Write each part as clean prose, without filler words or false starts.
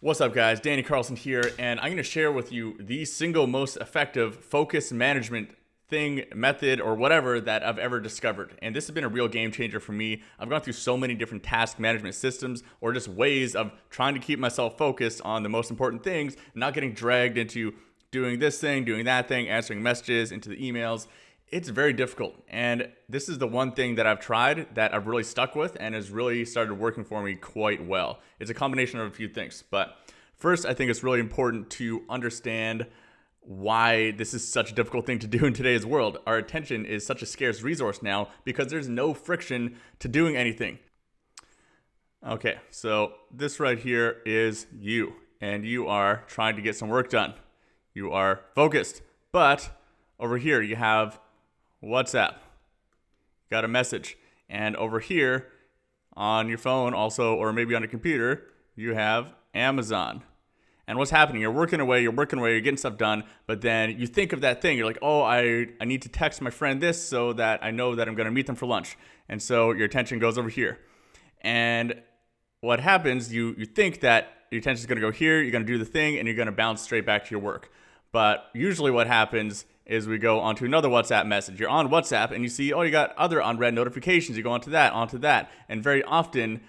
What's up, guys? Danny Carlson here, and I'm going to share with you the single most effective focus management thing, method, or whatever that I've ever discovered. And this has been a real game changer for me. I've gone through so many different task management systems or just ways of trying to keep myself focused on the most important things, not getting dragged into doing this thing, doing that thing, answering messages, into the emails. It's very difficult, and this is the one thing that I've tried that I've really stuck with and has really started working for me quite well. It's a combination of a few things, but first, I think it's really important to understand why this is such a difficult thing to do in today's world. Our attention is such a scarce resource now because there's no friction to doing anything. Okay, so this right here is you, and you are trying to get some work done. You are focused, but over here you have WhatsApp, got a message, and over here on your phone also, or maybe on your computer, you have Amazon. And what's happening? You're working away, you're getting stuff done, but then you think of that thing. You're like, oh, I need to text my friend this so that I know that I'm going to meet them for lunch. And so your attention goes over here. And what happens, you think that your attention is going to go here, you're going to do the thing, and you're going to bounce straight back to your work. But usually what happens is we go onto another WhatsApp message. You're on WhatsApp and you see, oh, you got other unread notifications. You go onto that. And very often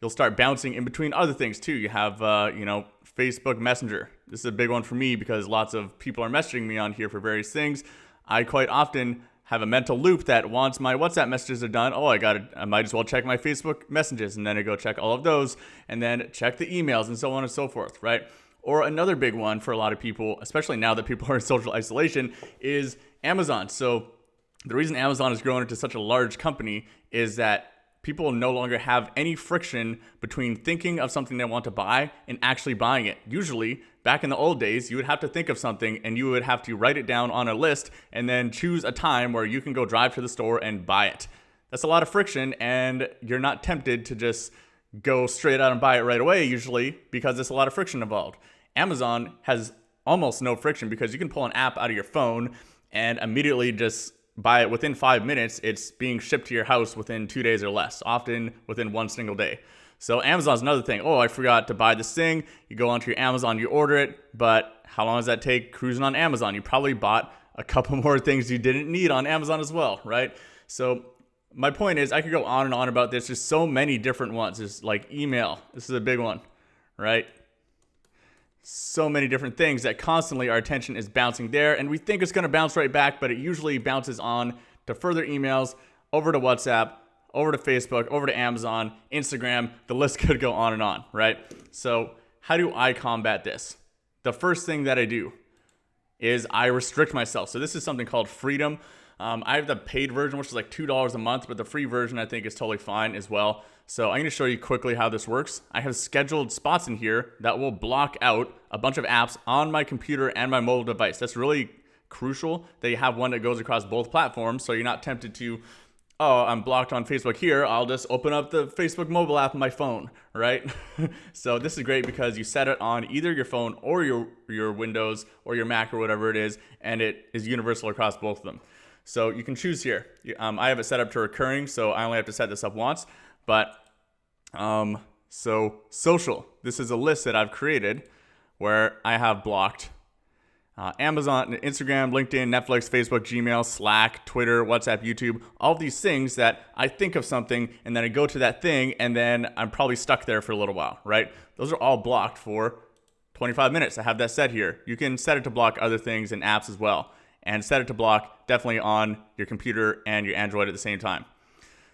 you'll start bouncing in between other things too. You have, Facebook Messenger. This is a big one for me because lots of people are messaging me on here for various things. I quite often have a mental loop that once my WhatsApp messages are done, I might as well check my Facebook messages, and then I go check all of those and then check the emails and so on and so forth, right? Or another big one for a lot of people, especially now that people are in social isolation, is Amazon. So the reason Amazon has grown into such a large company is that people no longer have any friction between thinking of something they want to buy and actually buying it. Usually, back in the old days, you would have to think of something and you would have to write it down on a list and then choose a time where you can go drive to the store and buy it. That's a lot of friction, and you're not tempted to just go straight out and buy it right away usually because there's a lot of friction involved. Amazon has almost no friction because you can pull an app out of your phone and immediately just buy it within 5 minutes. It's being shipped to your house within 2 days or less, often within one single day. So Amazon's another thing. Oh, I forgot to buy this thing. You go onto your Amazon, you order it, but how long does that take cruising on Amazon? You probably bought a couple more things you didn't need on Amazon as well, right? So my point is, I could go on and on about this. There's so many different ones. There's like email. This is a big one, right? So many different things that constantly our attention is bouncing there, and we think it's going to bounce right back, but it usually bounces on to further emails, over to WhatsApp, over to Facebook, over to Amazon, Instagram. The list could go on and on, right? So how do I combat this? The first thing that I do is I restrict myself. So this is something called Freedom. I have the paid version, which is like $2 a month, but the free version I think is totally fine as well. So I'm going to show you quickly how this works. I have scheduled spots in here that will block out a bunch of apps on my computer and my mobile device. That's really crucial that you have one that goes across both platforms, so you're not tempted to, oh, I'm blocked on Facebook here, I'll just open up the Facebook mobile app on my phone, right? So this is great because you set it on either your phone or your Windows or your Mac or whatever it is, and it is universal across both of them. So you can choose here. I have it set up to recurring, so I only have to set this up once. But so social, this is a list that I've created where I have blocked Amazon, Instagram, LinkedIn, Netflix, Facebook, Gmail, Slack, Twitter, WhatsApp, YouTube, all of these things that I think of something and then I go to that thing and then I'm probably stuck there for a little while, right? Those are all blocked for 25 minutes. I have that set here. You can set it to block other things and apps as well, and set it to block definitely on your computer and your Android at the same time.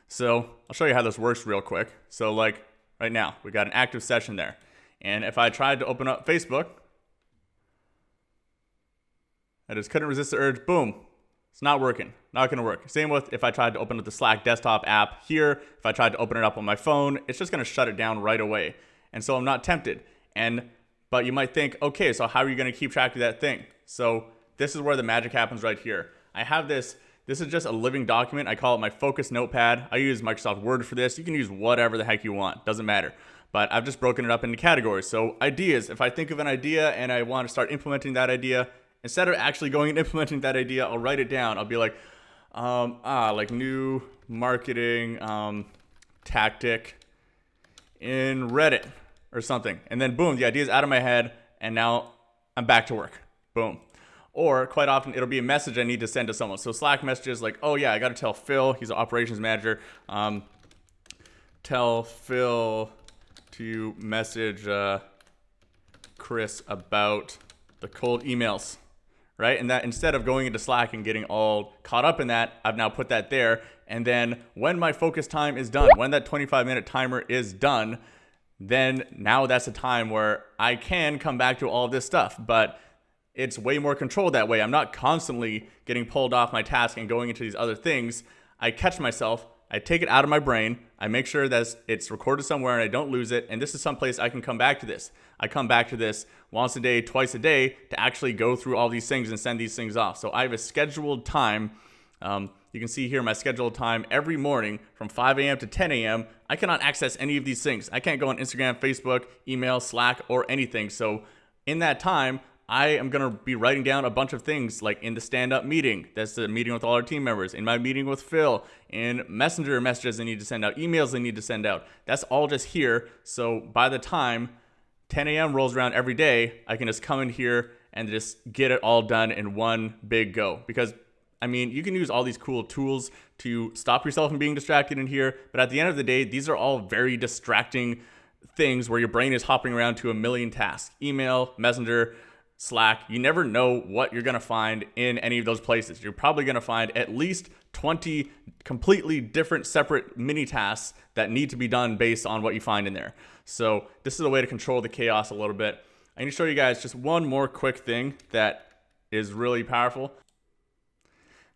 So I'll show you how this works real quick. So like right now, we got an active session there. And if I tried to open up Facebook, I just couldn't resist the urge, boom, it's not working, not gonna work. Same with if I tried to open up the Slack desktop app here, if I tried to open it up on my phone, it's just gonna shut it down right away. And so I'm not tempted. But you might think, okay, so how are you gonna keep track of that thing? So this is where the magic happens right here. I have this is just a living document. I call it my focus notepad. I use Microsoft Word for this. You can use whatever the heck you want, doesn't matter. But I've just broken it up into categories. So ideas, if I think of an idea and I want to start implementing that idea, instead of actually going and implementing that idea, I'll write it down. I'll be like, Like new marketing tactic in Reddit or something. And then boom, the idea is out of my head and now I'm back to work. Boom. Or quite often it'll be a message I need to send to someone. So Slack messages like, oh yeah, I got to tell Phil, he's an operations manager. Tell Phil to message Chris about the cold emails, right? And that instead of going into Slack and getting all caught up in that, I've now put that there. And then when my focus time is done, when that 25-minute timer is done, then now that's a time where I can come back to all this stuff. But it's way more controlled that way. I'm not constantly getting pulled off my task and going into these other things. I catch myself, I take it out of my brain, I make sure that it's recorded somewhere and I don't lose it, and this is someplace I can come back to this. I come back to this once a day, twice a day to actually go through all these things and send these things off. So I have a scheduled time. You can see here my scheduled time every morning from 5 a.m. to 10 a.m. I cannot access any of these things. I can't go on Instagram, Facebook, email, Slack, or anything. So in that time, I am going to be writing down a bunch of things like in the stand-up meeting. That's the meeting with all our team members. In my meeting with Phil. In messenger messages I need to send out. Emails I need to send out. That's all just here. So by the time 10 a.m. rolls around every day, I can just come in here and just get it all done in one big go. Because, I mean, you can use all these cool tools to stop yourself from being distracted in here. But at the end of the day, these are all very distracting things where your brain is hopping around to a million tasks. Email, messenger, Slack, you never know what you're going to find in any of those places. You're probably going to find at least 20 completely different separate mini tasks that need to be done based on what you find in there. So this is a way to control the chaos a little bit. I'm going to show you guys just one more quick thing that is really powerful.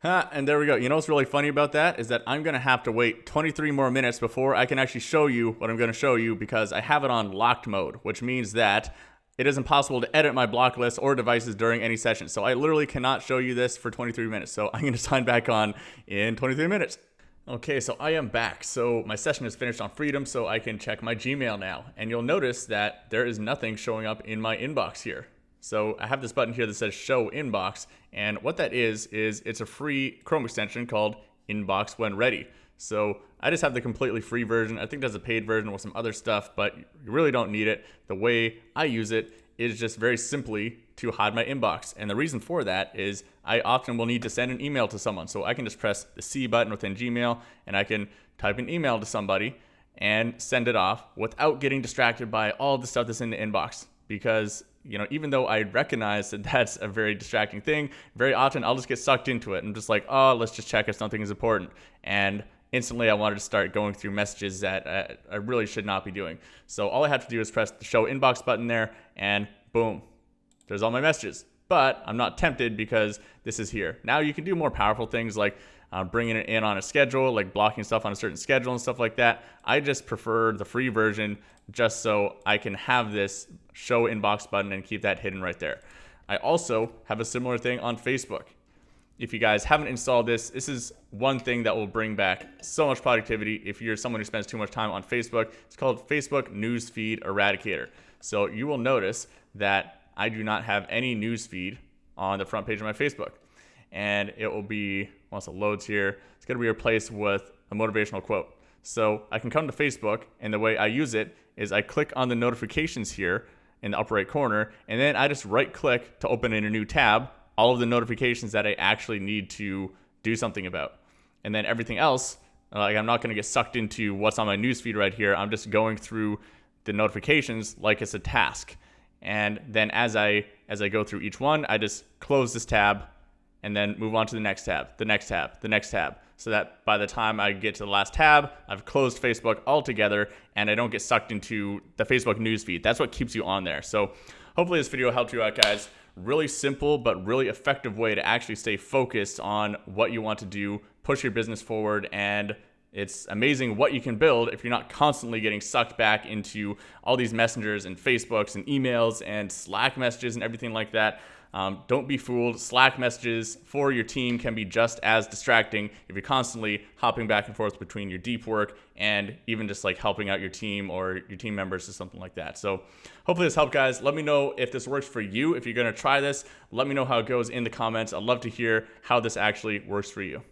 And there we go. You know what's really funny about that is that I'm going to have to wait 23 more minutes before I can actually show you what I'm going to show you because I have it on locked mode, which means that it is impossible to edit my block list or devices during any session. So I literally cannot show you this for 23 minutes. So I'm going to sign back on in 23 minutes. Okay, so I am back. So my session is finished on Freedom, so I can check my Gmail now. And you'll notice that there is nothing showing up in my inbox here. So I have this button here that says Show Inbox. And what that is it's a free Chrome extension called Inbox When Ready. So I just have the completely free version. I think there's a paid version with some other stuff, but you really don't need it. The way I use it is just very simply to hide my inbox. And the reason for that is I often will need to send an email to someone. So I can just press the C button within Gmail and I can type an email to somebody and send it off without getting distracted by all the stuff that's in the inbox. Because, you know, even though I recognize that that's a very distracting thing, very often I'll just get sucked into it and just like, oh, let's just check if something is important. And instantly I wanted to start going through messages that I really should not be doing. So all I have to do is press the Show Inbox button there and boom, there's all my messages. But I'm not tempted because this is here. Now you can do more powerful things like bringing it in on a schedule, like blocking stuff on a certain schedule and stuff like that. I just prefer the free version just so I can have this Show Inbox button and keep that hidden right there. I also have a similar thing on Facebook. If you guys haven't installed this, this is one thing that will bring back so much productivity if you're someone who spends too much time on Facebook. It's called Facebook Newsfeed Eradicator. So you will notice that I do not have any newsfeed on the front page of my Facebook. And it will be, once it loads here, it's going to be replaced with a motivational quote. So I can come to Facebook, and the way I use it is I click on the notifications here in the upper right corner, and then I just right click to open in a new tab, all of the notifications that I actually need to do something about. And then everything else, like I'm not going to get sucked into what's on my newsfeed right here. I'm just going through the notifications like it's a task. And then as I go through each one, I just close this tab and then move on to the next tab, the next tab, the next tab. So that by the time I get to the last tab, I've closed Facebook altogether and I don't get sucked into the Facebook newsfeed. That's what keeps you on there. So hopefully this video helped you out, guys. Really simple but really effective way to actually stay focused on what you want to do, push your business forward, and it's amazing what you can build if you're not constantly getting sucked back into all these messengers and Facebooks and emails and Slack messages and everything like that. Don't be fooled. Slack messages for your team can be just as distracting if you're constantly hopping back and forth between your deep work and even just like helping out your team or your team members or something like that. So hopefully this helped, guys. Let me know if this works for you. If you're going to try this, let me know how it goes in the comments. I'd love to hear how this actually works for you.